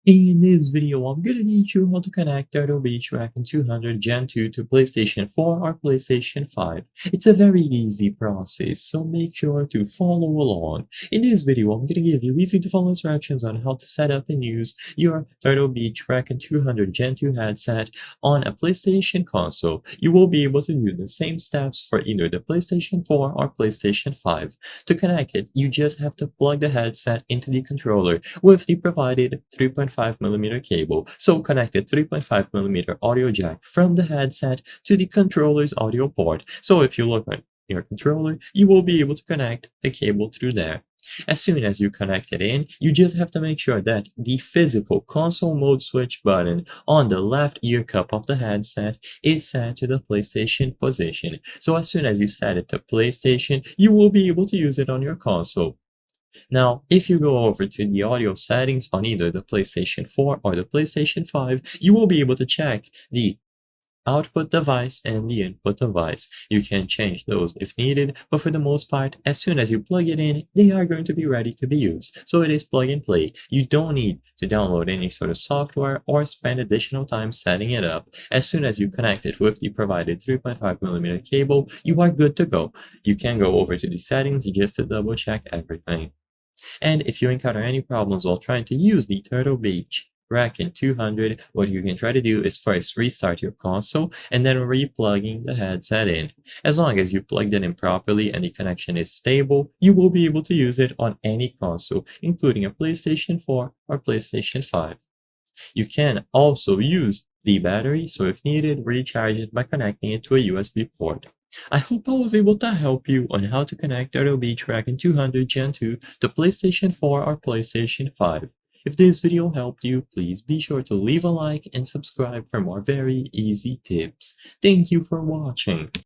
In this video, I'm gonna teach you how to connect Turtle Beach Recon 200 Gen 2 to PlayStation 4 or PlayStation 5. It's a very easy process, so make sure to follow along. In this video, I'm gonna give you easy to follow instructions on how to set up and use your Turtle Beach Recon 200 Gen 2 headset on a PlayStation console. You will be able to do the same steps for either the PlayStation 4 or PlayStation 5. To connect it, you just have to plug the headset into the controller with the provided 3.5mm cable. So connect the 3.5mm audio jack from the headset to the controller's audio port. So if you look at your controller, you will be able to connect the cable through there. As soon as you connect it in, you just have to make sure that the physical console mode switch button on the left ear cup of the headset is set to the PlayStation position. So as soon as you set it to PlayStation, you will be able to use it on your console. Now, if you go over to the audio settings on either the PlayStation 4 or the PlayStation 5, you will be able to check the output device and the input device. You can change those if needed, but for the most part, as soon as you plug it in, they are going to be ready to be used. So it is plug and play. You don't need to download any sort of software or spend additional time setting it up. As soon as you connect it with the provided 3.5mm cable, you are good to go. You can go over to the settings just to double check everything. And if you encounter any problems while trying to use the Turtle Beach Recon 200, what you can try to do is first restart your console and then replugging the headset in. As long as you plugged it in properly and the connection is stable, you will be able to use it on any console, including a PlayStation 4 or PlayStation 5. You can also use the battery, so if needed, recharge it by connecting it to a USB port. I hope I was able to help you on how to connect Adobe Recon 200 Gen 2 to PlayStation 4 or PlayStation 5. If this video helped you, please be sure to leave a like and subscribe for more very easy tips. Thank you for watching.